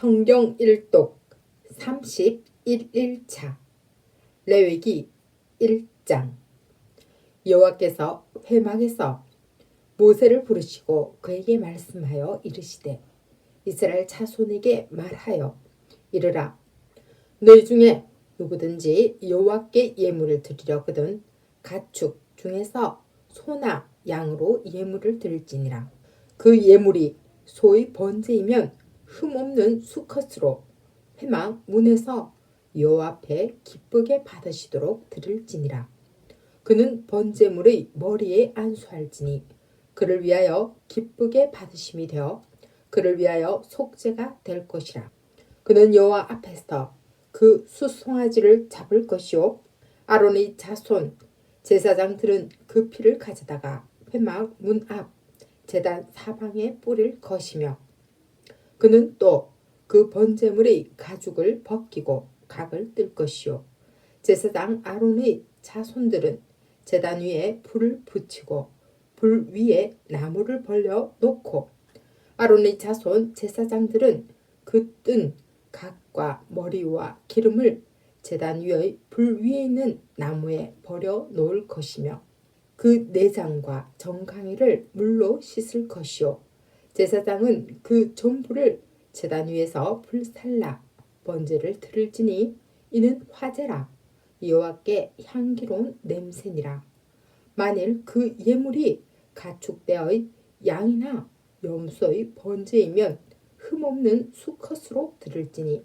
성경 일독 31일차 레위기 1장. 여호와께서 회막에서 모세를 부르시고 그에게 말씀하여 이르시되 이스라엘 자손에게 말하여 이르라. 너희 중에 누구든지 여호와께 예물을 드리려거든 가축 중에서 소나 양으로 예물을 드릴지니라. 그 예물이 소의 번제이면 흠없는 수컷으로 회막 문에서 여호와 앞에 기쁘게 받으시도록 드릴지니라. 그는 번제물의 머리에 안수할지니 그를 위하여 기쁘게 받으심이 되어 그를 위하여 속죄가 될 것이라. 그는 여호와 앞에서 그 수송아지를 잡을 것이요 아론의 자손 제사장들은 그 피를 가져다가 회막 문 앞 제단 사방에 뿌릴 것이며 그는 또 그 번제물의 가죽을 벗기고 각을 뜰 것이요 제사장 아론의 자손들은 제단 위에 불을 붙이고 불 위에 나무를 벌려 놓고 아론의 자손 제사장들은 그 뜬 각과 머리와 기름을 제단 위의 불 위에 있는 나무에 버려 놓을 것이며 그 내장과 정강이를 물로 씻을 것이요 제사장은 그 전부를 제단 위에서 불살라 번제를 드릴지니 이는 화제라. 여호와께 향기로운 냄새니라. 만일 그 예물이 가축대의 양이나 염소의 번제이면 흠없는 수컷으로 드릴지니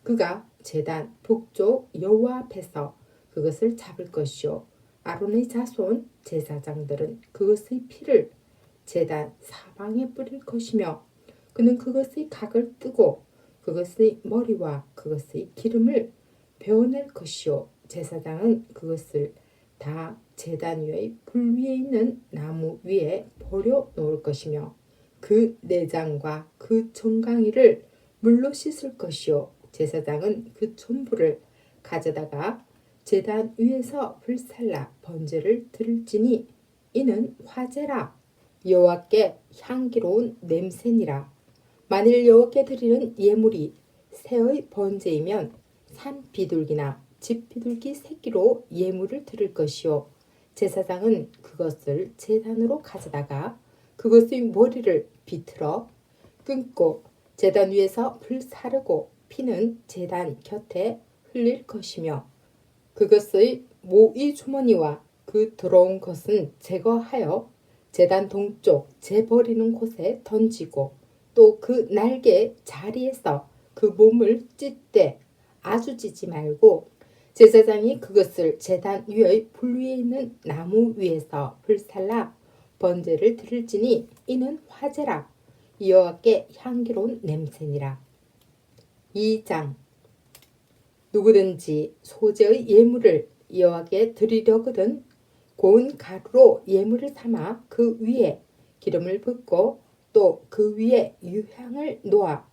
그가 제단 북쪽 여호와 앞에서 그것을 잡을 것이요 아론의 자손 제사장들은 그것의 피를 제단 사방에 뿌릴 것이며 그는 그것의 각을 뜨고 그것의 머리와 그것의 기름을 베어낼 것이요 제사장은 그것을 다 제단 위의 불 위에 있는 나무 위에 버려 놓을 것이며 그 내장과 그 정강이를 물로 씻을 것이요 제사장은 그 전부를 가져다가 제단 위에서 불살라 번제를 드릴지니 이는 화제라. 여호와께 향기로운 냄새니라. 만일 여호와께 드리는 예물이 새의 번제이면 산 비둘기나 집 비둘기 새끼로 예물을 드릴 것이요 제사장은 그것을 제단으로 가져다가 그것의 머리를 비틀어 끊고 제단 위에서 불사르고 피는 제단 곁에 흘릴 것이며 그것의 모이 주머니와 그 더러운 것은 제거하여 제단 동쪽 재버리는 곳에 던지고 또 그 날개 자리에서 그 몸을 찢되 아주 찢지 말고 제사장이 그것을 제단 위의 불 위에 있는 나무 위에서 불살라 번제를 드릴지니 이는 화제라. 여호와께 향기로운 냄새니라. 2장. 누구든지 소제의 예물을 여호와께 드리려거든 고운 가루로 예물을 삼아 그 위에 기름을 붓고 또 그 위에 유향을 놓아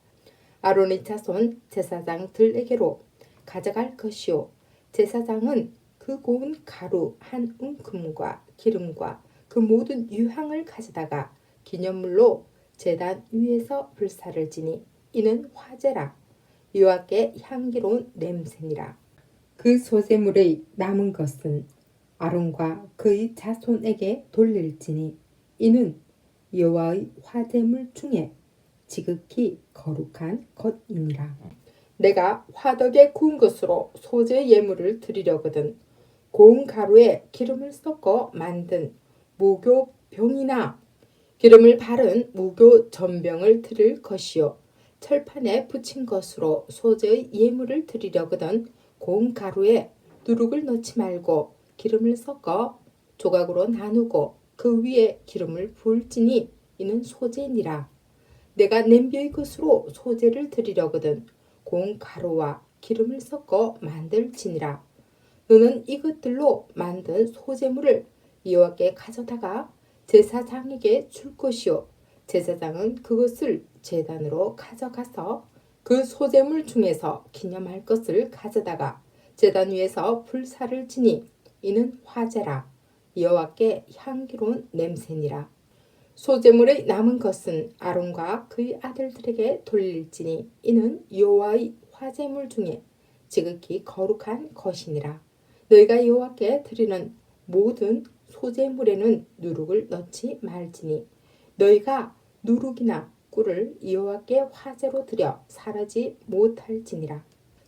아론의 자손 제사장들에게로 가져갈 것이요 제사장은 그 고운 가루 한 움큼과 기름과 그 모든 유향을 가져다가 기념물로 제단 위에서 불사를 지니 이는 화제라. 여호와께 향기로운 냄새니라. 그 소제물의 남은 것은 아론과 그의 자손에게 돌릴지니 이는 여호와의 화제물 중에 지극히 거룩한 것이니라. 내가 화덕에 구운 것으로 소제 예물을 드리려거든 고운 가루에 기름을 섞어 만든 무교병이나 기름을 바른 무교 전병을 드릴 것이요 철판에 붙인 것으로 소제의 예물을 드리려거든 고운 가루에 누룩을 넣지 말고 기름을 섞어 조각으로 나누고 그 위에 기름을 부을지니 이는 소제니라. 내가 냄비의 것으로 소제를 드리려거든 고운 가루와 기름을 섞어 만들지니라. 너는 이것들로 만든 소제물을 여호와께 가져다가 제사장에게 줄 것이요 제사장은 그것을 제단으로 가져가서 그 소제물 중에서 기념할 것을 가져다가 제단 위에서 불사를 지니 이는 화제라. 여호와께 향기로운 냄새니라. 소제물의 남은 것은 아론과 그의 아들들에게 돌릴지니 이는 여호와의 화제물 중에 지극히 거룩한 것이니라. 너희가 여호와께 드리는 모든 소제물에는 누룩을 넣지 말지니 너희가 누룩이나 꿀을 여호와께 화제로 드려 사르지 못할지니라.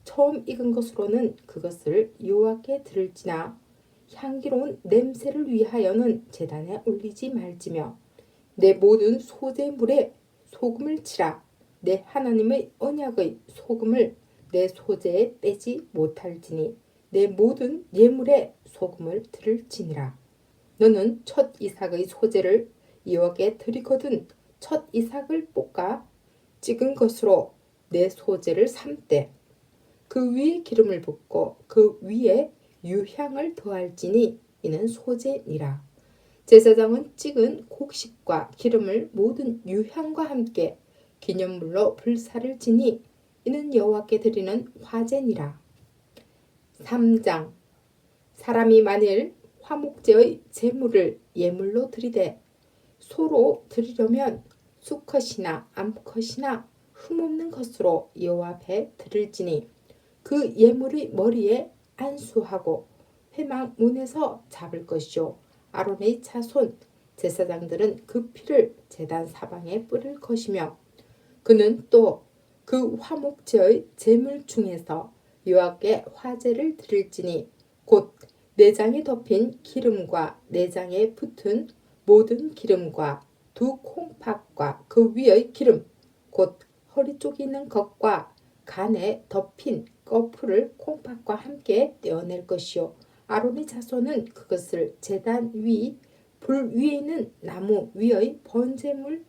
처음 익은 것으로는 그것을 여호와께 드릴지나 향기로운 냄새를 위하여는 제단에 올리지 말지며 내 모든 소제물에 소금을 치라. 내 하나님의 언약의 소금을 내 소제에 빼지 못할지니 내 모든 예물에 소금을 드릴지니라. 너는 첫 이삭의 소제를 여호와께 드리거든 첫 이삭을 볶아 찍은 것으로 내 소제를 삶되 그 위에 기름을 붓고 그 위에 유향을 더할지니 이는 소제니라. 제사장은 찍은 곡식과 기름을 모든 유향과 함께 기념물로 불사를 지니 이는 여호와께 드리는 화제니라. 3장 사람이 만일 화목제의 제물을 예물로 드리되 소로 드리려면 수컷이나 암컷이나 흠없는 것으로 여호와 앞에 드릴지니 그 예물의 머리에 안수하고 회막 문에서 잡을 것이요 아론의 자손 제사장들은 그 피를 제단 사방에 뿌릴 것이며 그는 또 그 화목제의 제물 중에서 여호와께 화제를 드릴지니 곧 내장에 덮인 기름과 내장에 붙은 모든 기름과 두 콩팥과 그 위의 기름 곧 허리 쪽에 있는 것과 간에 덮인 거풀을 콩팥과 함께 떼어낼 것이요 아론의 자손은 그것을 제단 위 불 위에 있는 나무 위의 번제물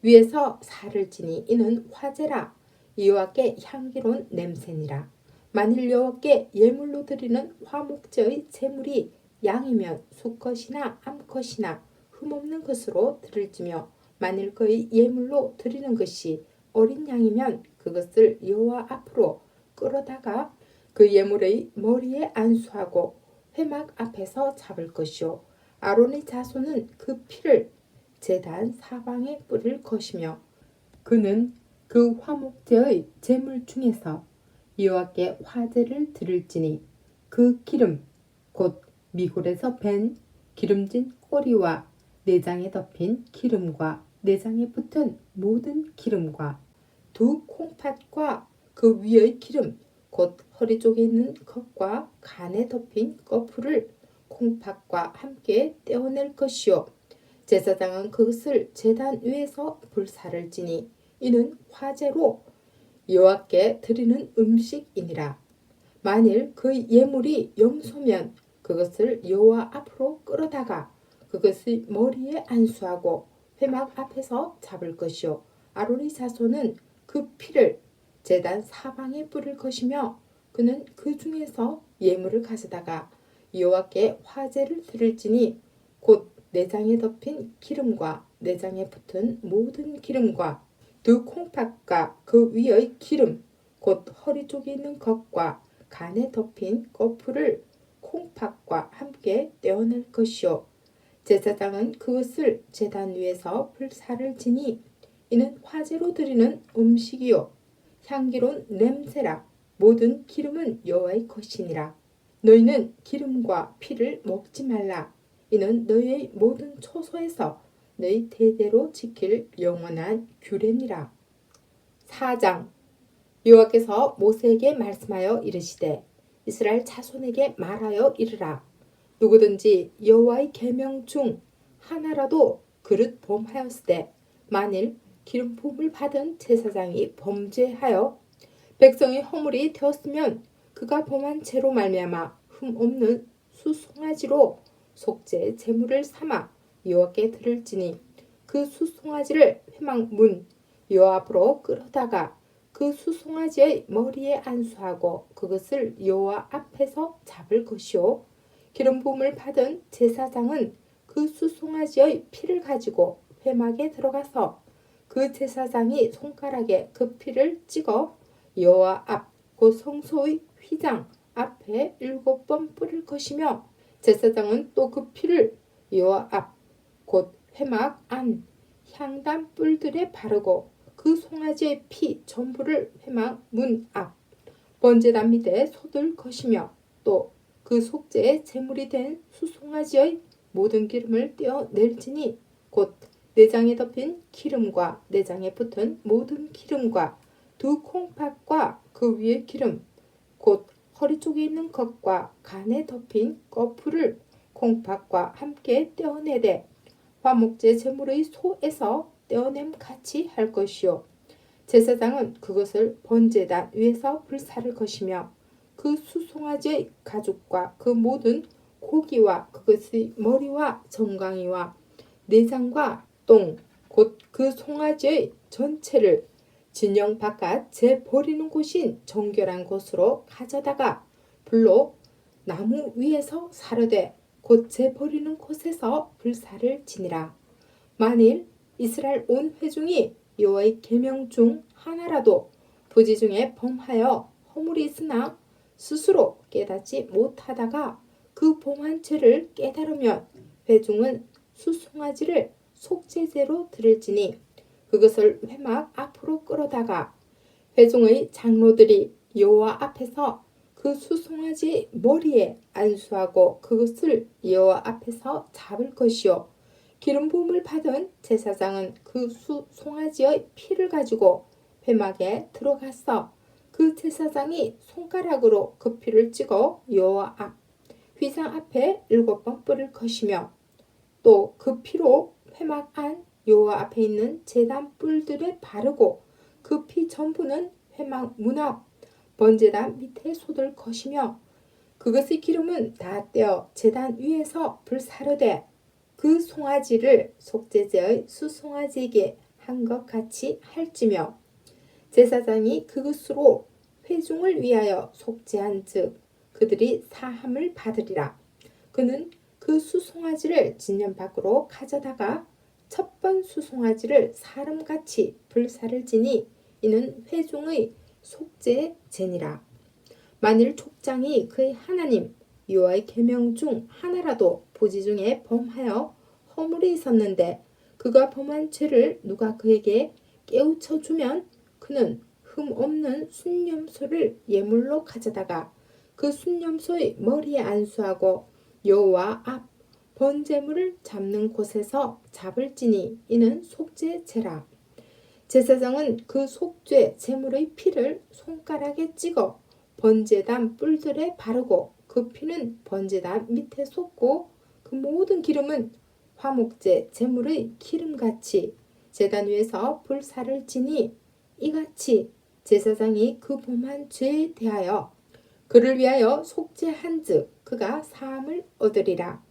위에서 살을 지니 이는 화제라. 여호와께 향기로운 냄새니라. 만일 여호와께 예물로 드리는 화목제의 제물이 양이면 수컷이나 암컷이나 흠없는 것으로 드릴지며 만일 그의 예물로 드리는 것이 어린 양이면 그것을 여호와 앞으로 끌어다가 그 예물의 머리에 안수하고 회막 앞에서 잡을 것이요 아론의 자손은 그 피를 제단 사방에 뿌릴 것이며 그는 그 화목제의 제물 중에서 여호와께 화제를 드릴지니 그 기름 곧 미골에서 밴 기름진 꼬리와 내장에 덮인 기름과 내장에 붙은 모든 기름과 두 콩팥과 그 위의 기름 곧 허리 쪽에 있는 것과 간에 덮인 거풀을 콩팥과 함께 떼어낼 것이요 제사장은 그것을 제단 위에서 불사를 지니 이는 화제로 여호와께 드리는 음식이니라. 만일 그 예물이 염소면 그것을 여호와 앞으로 끌어다가 그것의 머리에 안수하고 회막 앞에서 잡을 것이요 아론의 자손은 그 피를 제단 사방에 뿌릴 것이며 그는 그 중에서 예물을 가져다가 여호와께 화제를 드릴지니 곧 내장에 덮인 기름과 내장에 붙은 모든 기름과 두 콩팥과 그 위의 기름 곧 허리 쪽에 있는 것과 간에 덮인 거풀을 콩팥과 함께 떼어낼 것이요 제사장은 그것을 제단 위에서 불사를 지니 이는 화제로 드리는 음식이요 향기로운 냄새라. 모든 기름은 여호와의 것이니라. 너희는 기름과 피를 먹지 말라. 이는 너희의 모든 초소에서 너희 대대로 지킬 영원한 규례니라. 4장 여호와께서 모세에게 말씀하여 이르시되 이스라엘 자손에게 말하여 이르라. 누구든지 여호와의 계명 중 하나라도 그릇 범하였으되 만일 기름 부음을 받은 제사장이 범죄하여 백성의 허물이 되었으면 그가 범한 죄로 말미암아 흠 없는 수송아지로 속죄 제물을 삼아 여호와께 드릴지니 그 수송아지를 회막 문 여호와 앞으로 끌어다가 그 수송아지의 머리에 안수하고 그것을 여호와 앞에서 잡을 것이요 기름 부음을 받은 제사장은 그 수송아지의 피를 가지고 회막에 들어가서 그 제사장이 손가락에 그 피를 찍어 여호와 앞 곧 성소의 휘장 앞에 7번 뿌릴 것이며 제사장은 또 그 피를 여호와 앞 곧 회막 안 향단 뿔들에 바르고 그 송아지의 피 전부를 회막 문 앞 번제단 밑에 쏟을 것이며 또 그 속죄의 제물이 된 수송아지의 모든 기름을 떼어낼지니 곧 내장에 덮인 기름과 내장에 붙은 모든 기름과 두 콩팥과 그 위의 기름 곧 허리 쪽에 있는 것과 간에 덮인 거풀을 콩팥과 함께 떼어내되 화목제 제물의 소에서 떼어냄 같이 할 것이요 제사장은 그것을 번제단 위에서 불사를 것이며 그 수송아지의 가죽과 그 모든 고기와 그것의 머리와 정강이와 내장과 똥 곧 그 송아지의 전체를 진영 바깥 제 버리는 곳인 정결한 곳으로 가져다가 불로 나무 위에서 사르되 곧 제 버리는 곳에서 불사를 지니라. 만일 이스라엘 온 회중이 여호와의 계명 중 하나라도 부지 중에 범하여 허물이 있으나 스스로 깨닫지 못하다가 그 범한 죄를 깨달으면 회중은 수송아지를 속죄제로 드릴지니 그것을 회막 앞으로 끌어다가 회중의 장로들이 여호와 앞에서 그 수송아지의 머리에 안수하고 그것을 여호와 앞에서 잡을 것이요 기름 부음을 받은 제사장은 그 수송아지의 피를 가지고 회막에 들어가서 그 제사장이 손가락으로 그 피를 찍어 여호와 앞 휘장 앞에 7번 뿌릴 것이며 또 그 피로 회막 안 여호와 앞에 있는 제단 뿔들에 바르고 그 피 전부는 회막 문 앞 번제단 밑에 쏟을 것이며 그것의 기름은 다 떼어 제단 위에서 불사르되 그 송아지를 속죄제의 수송아지에게 한 것 같이 할지며 제사장이 그것으로 회중을 위하여 속죄한즉 그들이 사함을 받으리라. 그는 그 수송아지를 진영 밖으로 가져다가 첫 번 수송아지를 사름같이 불사를 지니 이는 회중의 속죄제니라. 만일 족장이 그의 하나님 여호와의 계명 중 하나라도 부지 중에 범하여 허물이 있었는데 그가 범한 죄를 누가 그에게 깨우쳐 주면 그는 흠 없는 순념소를 예물로 가져다가 그 순념소의 머리에 안수하고 여호와 앞 번제물을 잡는 곳에서 잡을지니 이는 속죄제라. 제사장은 그 속죄 제물의 피를 손가락에 찍어 번제단 뿔들에 바르고 그 피는 번제단 밑에 쏟고 그 모든 기름은 화목제 제물의 기름같이 제단 위에서 불사를 지니 이같이 제사장이 그 범한 죄에 대하여 그를 위하여 속죄한즉 그가 사함을 얻으리라.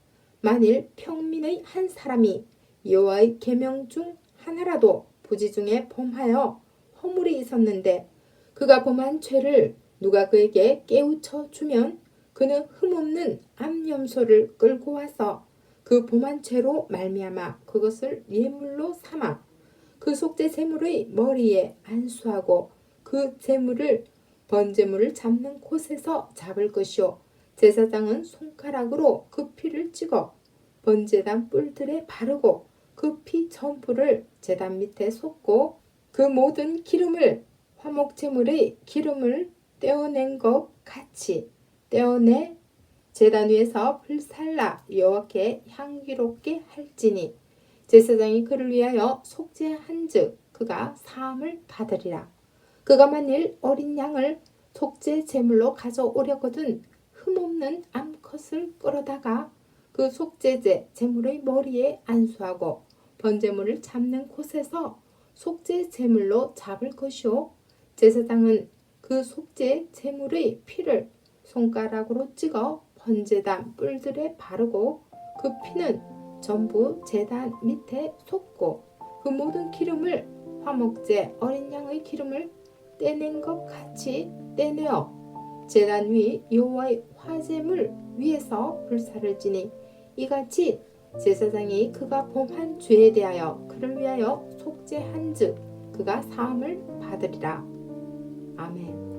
만일 평민의 한 사람이 여호와의 계명 중 하나라도 부지 중에 범하여 허물이 있었는데 그가 범한 죄를 누가 그에게 깨우쳐 주면 그는 흠없는 암염소를 끌고 와서 그 범한 죄로 말미암아 그것을 예물로 삼아 그 속죄 제물의 머리에 안수하고 그 제물을 번제물을 잡는 곳에서 잡을 것이요 제사장은 손가락으로 그 피를 찍어 번제단 뿔들에 바르고 그 피 전부를 제단 밑에 쏟고 그 모든 기름을 화목제물의 기름을 떼어낸 것 같이 떼어내 제단 위에서 불살라 여호와께 향기롭게 할지니 제사장이 그를 위하여 속죄한즉 그가 사함을 받으리라. 그가 만일 어린 양을 속죄 제물로 가져오려거든 흠없는 암컷을 끌어다가 그 속죄제 제물의 머리에 안수하고 번제물을 잡는 곳에서 속죄 제물로 잡을 것이요 제사장은 그 속죄 제물의 피를 손가락으로 찍어 번제단 뿔들에 바르고 그 피는 전부 제단 밑에 쏟고 그 모든 기름을 화목제 어린 양의 기름을 떼낸 것 같이 떼내어 제단 위 여호와의 화제물 위에서 불사를 지니 이같이 제사장이 그가 범한 죄에 대하여 그를 위하여 속죄한즉 그가 사함을 받으리라. 아멘.